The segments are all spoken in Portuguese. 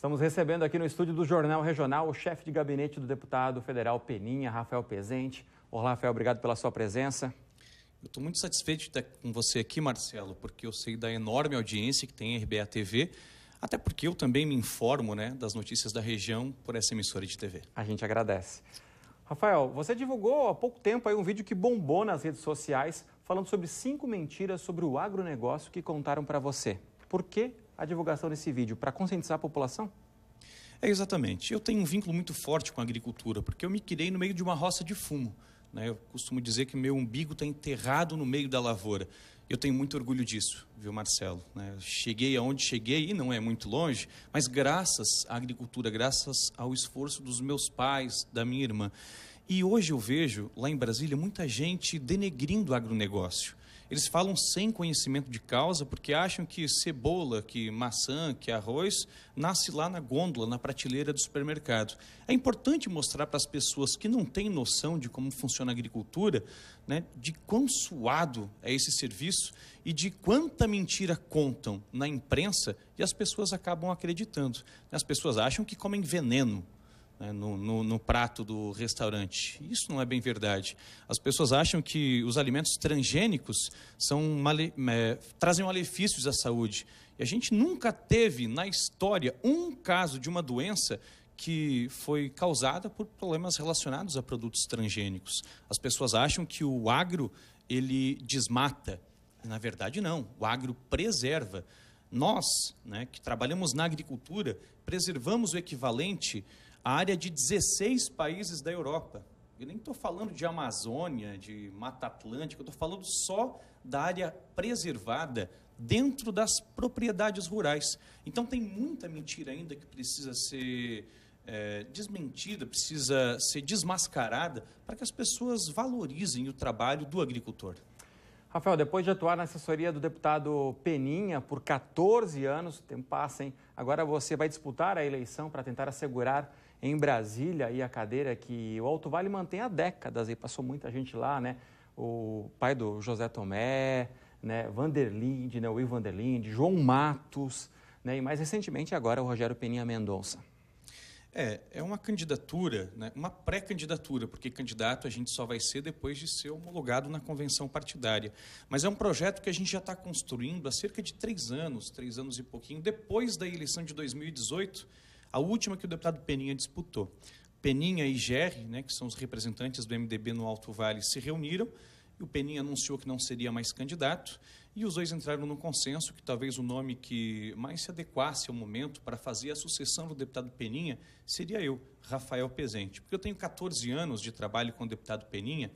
Estamos recebendo aqui no estúdio do Jornal Regional o chefe de gabinete do deputado federal Peninha, Rafael Pezente. Olá, Rafael, obrigado pela sua presença. Eu estou muito satisfeito de estar com você aqui, Marcelo, porque eu sei da enorme audiência que tem a RBA TV, até porque eu também me informo, das notícias da região por essa emissora de TV. A gente agradece. Rafael, você divulgou há pouco tempo aí um vídeo que bombou nas redes sociais falando sobre 5 mentiras sobre o agronegócio que contaram para você. Por que a divulgação desse vídeo? Para conscientizar a população? Exatamente. Eu tenho um vínculo muito forte com a agricultura, porque eu me criei no meio de uma roça de fumo. Eu costumo dizer que meu umbigo está enterrado no meio da lavoura. Eu tenho muito orgulho disso, viu, Marcelo? Cheguei aonde cheguei, e não é muito longe, mas graças à agricultura, graças ao esforço dos meus pais, da minha irmã. E hoje eu vejo, lá em Brasília, muita gente denegrindo o agronegócio. Eles falam sem conhecimento de causa, porque acham que cebola, que maçã, que arroz, nasce lá na gôndola, na prateleira do supermercado. É importante mostrar para as pessoas que não têm noção de como funciona a agricultura, de quão suado é esse serviço e de quanta mentira contam na imprensa e as pessoas acabam acreditando. As pessoas acham que comem veneno no prato do restaurante. Isso não é bem verdade. As pessoas acham que os alimentos transgênicos trazem malefícios à saúde. E a gente nunca teve na história um caso de uma doença que foi causada por problemas relacionados a produtos transgênicos. As pessoas acham que o agro ele desmata. Na verdade, não. O agro preserva. Nós, que trabalhamos na agricultura, preservamos o equivalente a área de 16 países da Europa. Eu nem estou falando de Amazônia, de Mata Atlântica, eu estou falando só da área preservada dentro das propriedades rurais. Então tem muita mentira ainda que precisa ser desmentida, precisa ser desmascarada para que as pessoas valorizem o trabalho do agricultor. Rafael, depois de atuar na assessoria do deputado Peninha por 14 anos, o tempo passa, hein? Agora você vai disputar a eleição para tentar assegurar em Brasília a cadeira que o Alto Vale mantém há décadas. E passou muita gente lá, O pai do José Tomé, Vanderlinde, o Will Vanderlinde, João Matos, e mais recentemente agora o Rogério Peninha Mendonça. É uma candidatura, uma pré-candidatura, porque candidato a gente só vai ser depois de ser homologado na convenção partidária. Mas é um projeto que a gente já está construindo há cerca de 3 anos e pouquinho, depois da eleição de 2018, a última que o deputado Peninha disputou. Peninha e Gerri, que são os representantes do MDB no Alto Vale, se reuniram, e o Peninha anunciou que não seria mais candidato, e os dois entraram num consenso que talvez o nome que mais se adequasse ao momento para fazer a sucessão do deputado Peninha seria eu, Rafael Pezente. Porque eu tenho 14 anos de trabalho com o deputado Peninha,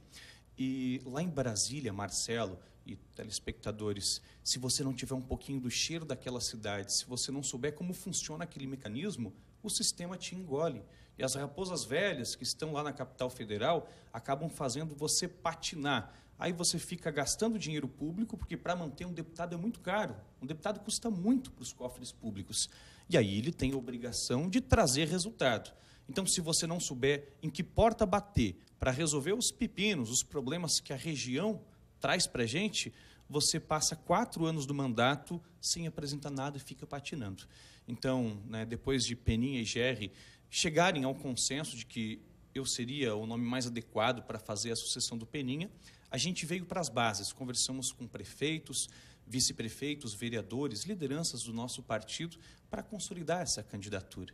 e lá em Brasília, Marcelo e telespectadores, se você não tiver um pouquinho do cheiro daquela cidade, se você não souber como funciona aquele mecanismo, o sistema te engole. E as raposas velhas que estão lá na capital federal acabam fazendo você patinar. Aí você fica gastando dinheiro público, porque para manter um deputado é muito caro. Um deputado custa muito para os cofres públicos. E aí ele tem a obrigação de trazer resultado. Então, se você não souber em que porta bater para resolver os pepinos, os problemas que a região traz para a gente, você passa 4 anos do mandato sem apresentar nada e fica patinando. Então, depois de Peninha e Gerri chegarem ao consenso de que eu seria o nome mais adequado para fazer a sucessão do Peninha, a gente veio para as bases, conversamos com prefeitos, vice-prefeitos, vereadores, lideranças do nosso partido para consolidar essa candidatura.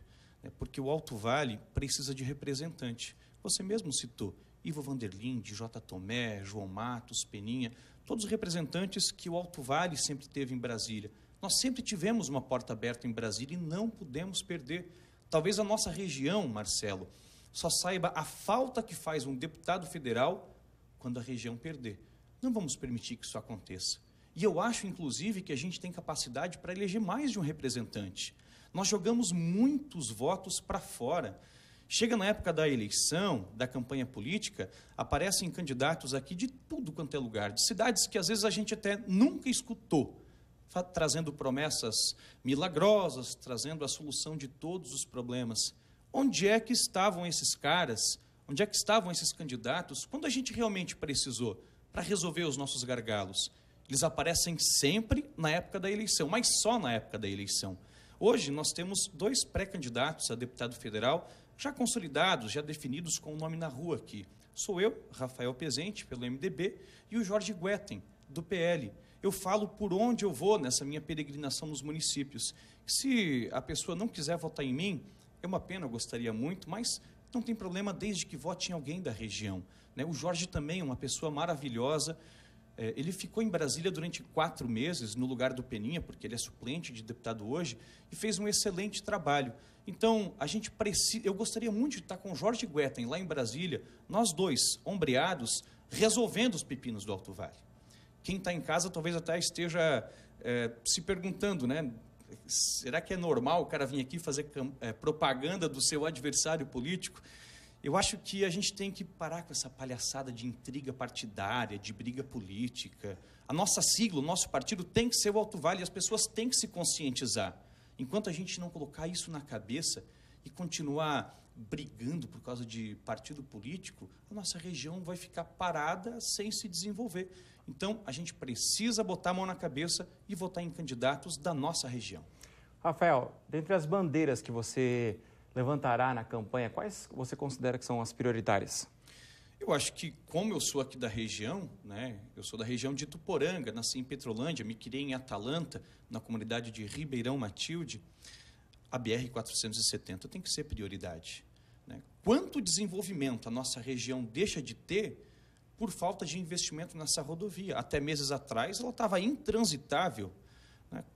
Porque o Alto Vale precisa de representante. Você mesmo citou Ivo Vanderlinde, J. Tomé, João Matos, Peninha, todos os representantes que o Alto Vale sempre teve em Brasília. Nós sempre tivemos uma porta aberta em Brasília e não pudemos perder. Talvez a nossa região, Marcelo, só saiba a falta que faz um deputado federal quando a região perder. Não vamos permitir que isso aconteça. E eu acho, inclusive, que a gente tem capacidade para eleger mais de um representante. Nós jogamos muitos votos para fora. Chega na época da eleição, da campanha política, aparecem candidatos aqui de tudo quanto é lugar, de cidades que às vezes a gente até nunca escutou, trazendo promessas milagrosas, trazendo a solução de todos os problemas. Onde é que estavam esses caras? Onde é que estavam esses candidatos quando a gente realmente precisou para resolver os nossos gargalos? Eles aparecem sempre na época da eleição, mas só na época da eleição. Hoje, nós temos 2 pré-candidatos a deputado federal já consolidados, já definidos com o nome na rua aqui. Sou eu, Rafael Pezente, pelo MDB, e o Jorge Guetem, do PL. Eu falo por onde eu vou nessa minha peregrinação nos municípios. Se a pessoa não quiser votar em mim, é uma pena, eu gostaria muito, mas não tem problema desde que vote em alguém da região. O Jorge também é uma pessoa maravilhosa. Ele ficou em Brasília durante 4 meses, no lugar do Peninha, porque ele é suplente de deputado hoje, e fez um excelente trabalho. Então, eu gostaria muito de estar com o Jorge Guetem lá em Brasília, nós 2, ombreados, resolvendo os pepinos do Alto Vale. Quem está em casa talvez até esteja se perguntando, será que é normal o cara vir aqui fazer propaganda do seu adversário político? Eu acho que a gente tem que parar com essa palhaçada de intriga partidária, de briga política. A nossa sigla, o nosso partido tem que ser o Alto Vale e as pessoas têm que se conscientizar. Enquanto a gente não colocar isso na cabeça e continuar brigando por causa de partido político, a nossa região vai ficar parada sem se desenvolver. Então, a gente precisa botar a mão na cabeça e votar em candidatos da nossa região. Rafael, dentre as bandeiras que você levantará na campanha, quais você considera que são as prioritárias? Eu acho que, como eu sou aqui da região, eu sou da região de Ituporanga, nasci em Petrolândia, me criei em Atalanta, na comunidade de Ribeirão Matilde, a BR-470 tem que ser prioridade. Quanto desenvolvimento a nossa região deixa de ter por falta de investimento nessa rodovia? Até meses atrás, ela estava intransitável.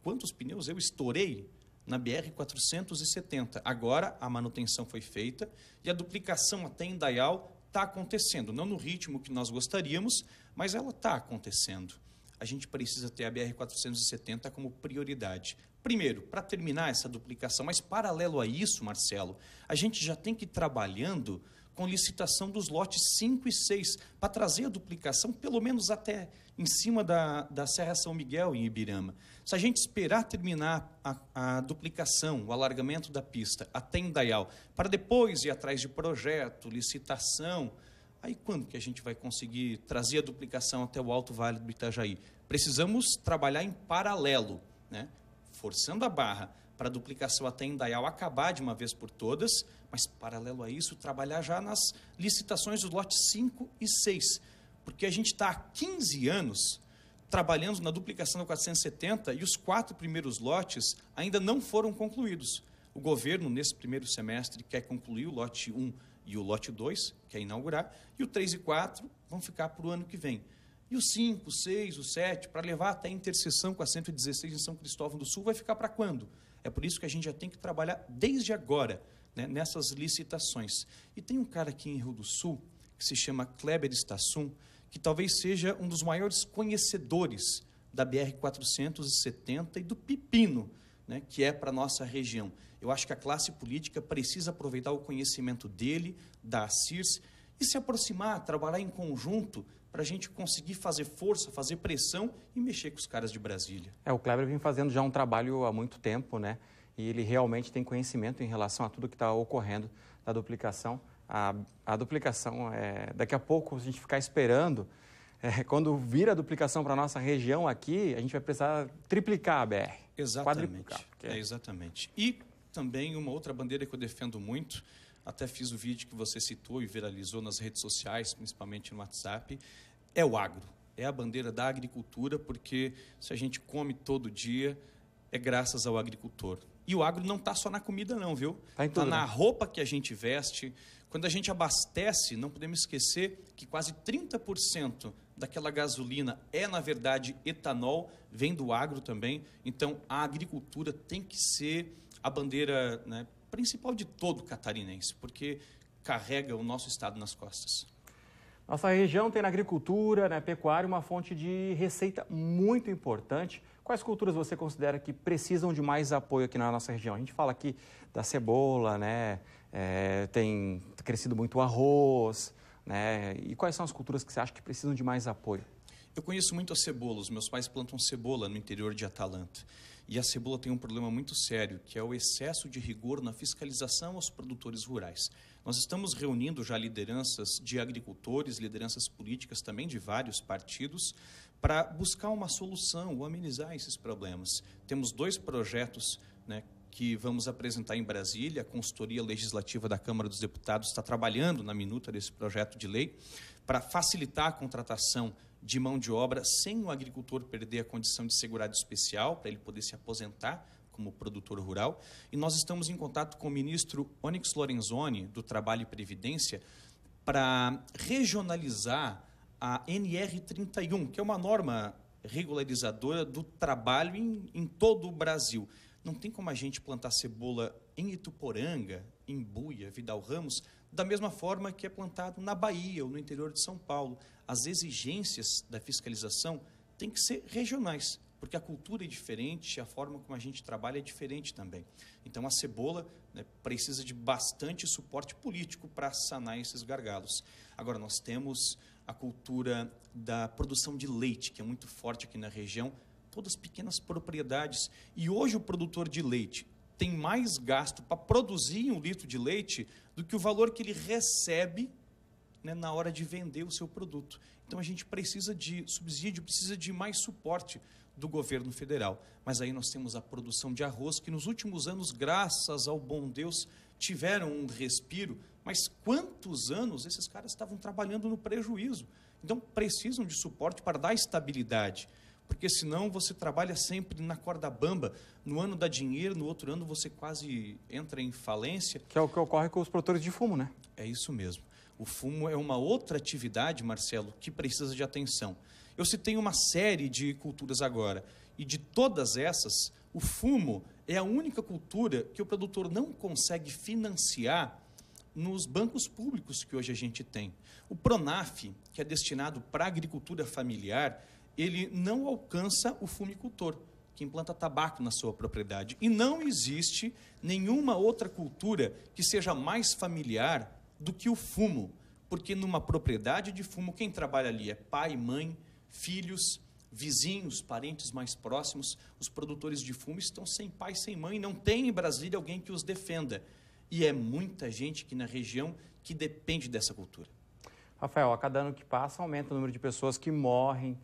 Quantos pneus eu estourei na BR-470. Agora, a manutenção foi feita e a duplicação até Indaial está acontecendo. Não no ritmo que nós gostaríamos, mas ela está acontecendo. A gente precisa ter a BR-470 como prioridade. Primeiro, para terminar essa duplicação, mas paralelo a isso, Marcelo, a gente já tem que ir trabalhando com licitação dos lotes 5 e 6, para trazer a duplicação, pelo menos até em cima da Serra São Miguel, em Ibirama. Se a gente esperar terminar a duplicação, o alargamento da pista até Indaial, para depois ir atrás de projeto, licitação, aí quando que a gente vai conseguir trazer a duplicação até o Alto Vale do Itajaí? Precisamos trabalhar em paralelo, forçando a barra, para a duplicação até Indaial acabar de uma vez por todas, mas, paralelo a isso, trabalhar já nas licitações dos lotes 5 e 6, porque a gente está há 15 anos trabalhando na duplicação da 470 e os 4 primeiros lotes ainda não foram concluídos. O governo, nesse primeiro semestre, quer concluir o lote 1 e o lote 2, quer inaugurar, e o 3 e 4 vão ficar para o ano que vem. E o 5, o 6, o 7, para levar até a interseção com a 116 em São Cristóvão do Sul, vai ficar para quando? É por isso que a gente já tem que trabalhar desde agora, nessas licitações. E tem um cara aqui em Rio do Sul, que se chama Kleber Stassum, que talvez seja um dos maiores conhecedores da BR-470 e do pepino, que é para a nossa região. Eu acho que a classe política precisa aproveitar o conhecimento dele, da CIRS, e se aproximar, trabalhar em conjunto, para a gente conseguir fazer força, fazer pressão e mexer com os caras de Brasília. O Kleber vem fazendo já um trabalho há muito tempo, e ele realmente tem conhecimento em relação a tudo que está ocorrendo da duplicação. A duplicação, daqui a pouco, se a gente ficar esperando, quando vir a duplicação para a nossa região aqui, a gente vai precisar triplicar a BR. Exatamente. Exatamente. E também uma outra bandeira que eu defendo muito, até fiz o vídeo que você citou e viralizou nas redes sociais, principalmente no WhatsApp, é o agro. É a bandeira da agricultura, porque se a gente come todo dia, é graças ao agricultor. E o agro não está só na comida não, viu? Está na roupa que a gente veste. Quando a gente abastece, não podemos esquecer que quase 30% daquela gasolina é, na verdade, etanol, vem do agro também. Então, a agricultura tem que ser a bandeira principal de todo catarinense, porque carrega o nosso estado nas costas. Nossa região tem na agricultura, na pecuária, uma fonte de receita muito importante. Quais culturas você considera que precisam de mais apoio aqui na nossa região? A gente fala aqui da cebola, tem crescido muito o arroz, E quais são as culturas que você acha que precisam de mais apoio? Eu conheço muito a cebola. Os meus pais plantam cebola no interior de Atalanta. E a cebola tem um problema muito sério, que é o excesso de rigor na fiscalização aos produtores rurais. Nós estamos reunindo já lideranças de agricultores, lideranças políticas também de vários partidos, para buscar uma solução ou amenizar esses problemas. Temos 2 projetos que vamos apresentar em Brasília. A consultoria legislativa da Câmara dos Deputados está trabalhando na minuta desse projeto de lei para facilitar a contratação de mão de obra sem o agricultor perder a condição de segurado especial, para ele poder se aposentar como produtor rural. E nós estamos em contato com o ministro Onyx Lorenzoni, do Trabalho e Previdência, para regionalizar a NR31, que é uma norma regularizadora do trabalho em todo o Brasil. Não tem como a gente plantar cebola em Ituporanga, em Buia, Vidal Ramos, da mesma forma que é plantado na Bahia ou no interior de São Paulo. As exigências da fiscalização têm que ser regionais, porque a cultura é diferente, a forma como a gente trabalha é diferente também. Então, a cebola, né, precisa de bastante suporte político para sanar esses gargalos. Agora, nós temos a cultura da produção de leite, que é muito forte aqui na região, todas pequenas propriedades. E hoje o produtor de leite tem mais gasto para produzir 1 litro de leite do que o valor que ele recebe, né, na hora de vender o seu produto. Então, a gente precisa de subsídio, precisa de mais suporte do governo federal. Mas aí nós temos a produção de arroz, que nos últimos anos, graças ao bom Deus, tiveram um respiro, mas quantos anos esses caras estavam trabalhando no prejuízo? Então, precisam de suporte para dar estabilidade, porque senão você trabalha sempre na corda bamba, no ano dá dinheiro, no outro ano você quase entra em falência. Que é o que ocorre com os produtores de fumo, né? É isso mesmo. O fumo é uma outra atividade, Marcelo, que precisa de atenção. Eu citei uma série de culturas agora, e de todas essas, o fumo é a única cultura que o produtor não consegue financiar nos bancos públicos que hoje a gente tem. O Pronaf, que é destinado para a agricultura familiar, ele não alcança o fumicultor, que implanta tabaco na sua propriedade. E não existe nenhuma outra cultura que seja mais familiar do que o fumo, porque numa propriedade de fumo, quem trabalha ali é pai, mãe, filhos, vizinhos, parentes mais próximos. Os produtores de fumo estão sem pai, sem mãe, não tem em Brasília alguém que os defenda. E é muita gente aqui na região que depende dessa cultura. Rafael, a cada ano que passa, aumenta o número de pessoas que morrem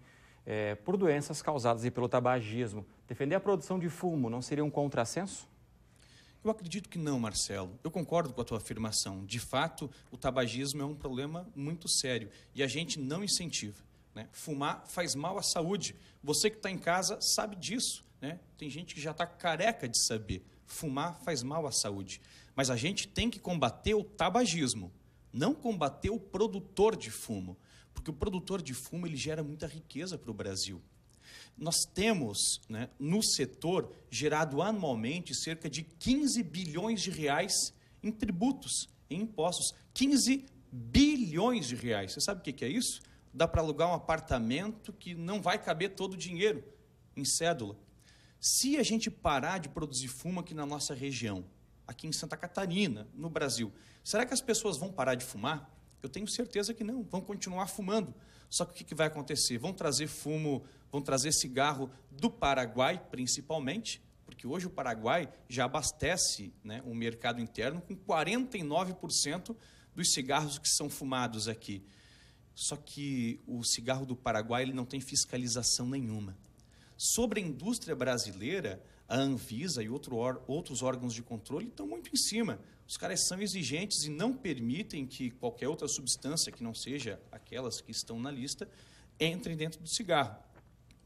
por doenças causadas pelo tabagismo. Defender a produção de fumo não seria um contrassenso? Eu acredito que não, Marcelo. Eu concordo com a tua afirmação. De fato, o tabagismo é um problema muito sério e a gente não incentiva, né? Fumar faz mal à saúde. Você que está em casa sabe disso, né? Tem gente que já está careca de saber. Fumar faz mal à saúde. Mas a gente tem que combater o tabagismo, não combater o produtor de fumo, porque o produtor de fumo ele gera muita riqueza para o Brasil. Nós temos, né, no setor gerado anualmente cerca de 15 bilhões de reais em tributos, em impostos. 15 bilhões de reais. Você sabe o que é isso? Dá para alugar um apartamento que não vai caber todo o dinheiro em cédula. Se a gente parar de produzir fumo aqui na nossa região, aqui em Santa Catarina, no Brasil, será que as pessoas vão parar de fumar? Eu tenho certeza que não, vão continuar fumando. Só que o que vai acontecer? Vão trazer fumo, vão trazer cigarro do Paraguai, principalmente, porque hoje o Paraguai já abastece, né, o mercado interno com 49% dos cigarros que são fumados aqui. Só que o cigarro do Paraguai ele não tem fiscalização nenhuma. Sobre a indústria brasileira, a Anvisa e outros órgãos de controle estão muito em cima. Os caras são exigentes e não permitem que qualquer outra substância que não seja aquelas que estão na lista entre dentro do cigarro.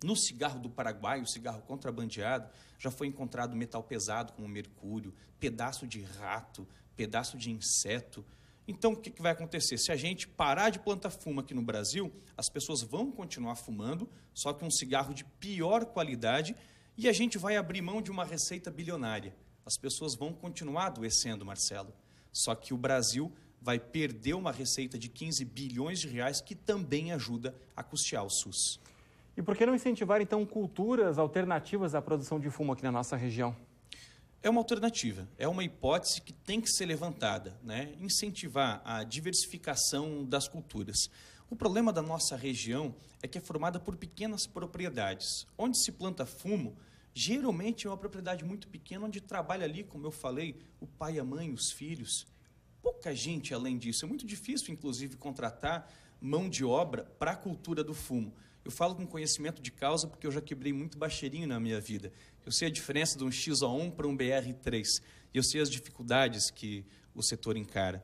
No cigarro do Paraguai, o cigarro contrabandeado, já foi encontrado metal pesado como mercúrio, pedaço de rato, pedaço de inseto. Então, o que vai acontecer? Se a gente parar de plantar fumo aqui no Brasil, as pessoas vão continuar fumando, só que um cigarro de pior qualidade, e a gente vai abrir mão de uma receita bilionária. As pessoas vão continuar adoecendo, Marcelo. Só que o Brasil vai perder uma receita de 15 bilhões de reais que também ajuda a custear o SUS. E por que não incentivar, então, culturas alternativas à produção de fumo aqui na nossa região? É uma alternativa, é uma hipótese que tem que ser levantada, né? Incentivar a diversificação das culturas. O problema da nossa região é que é formada por pequenas propriedades. Onde se planta fumo, geralmente é uma propriedade muito pequena, onde trabalha ali, como eu falei, o pai, a mãe, os filhos. Pouca gente além disso. É muito difícil, inclusive, contratar mão de obra para a cultura do fumo. Eu falo com conhecimento de causa porque eu já quebrei muito baixeirinho na minha vida. Eu sei a diferença de um XO1 para um BR3. E eu sei as dificuldades que o setor encara.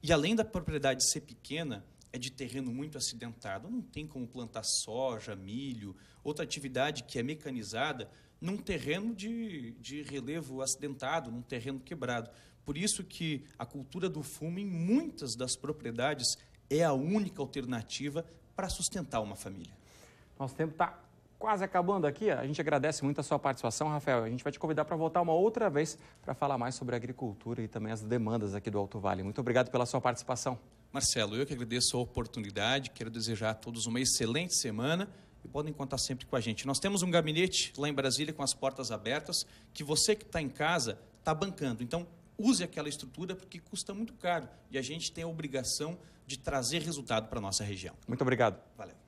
E além da propriedade ser pequena, é de terreno muito acidentado. Não tem como plantar soja, milho, outra atividade que é mecanizada, num terreno de relevo acidentado, num terreno quebrado. Por isso que a cultura do fumo, em muitas das propriedades, é a única alternativa para sustentar uma família. Nosso tempo está quase acabando aqui. A gente agradece muito a sua participação, Rafael. A gente vai te convidar para voltar uma outra vez para falar mais sobre a agricultura e também as demandas aqui do Alto Vale. Muito obrigado pela sua participação. Marcelo, eu que agradeço a oportunidade, quero desejar a todos uma excelente semana e podem contar sempre com a gente. Nós temos um gabinete lá em Brasília com as portas abertas, que você que está em casa está bancando. Então, use aquela estrutura porque custa muito caro e a gente tem a obrigação de trazer resultado para a nossa região. Muito obrigado. Valeu.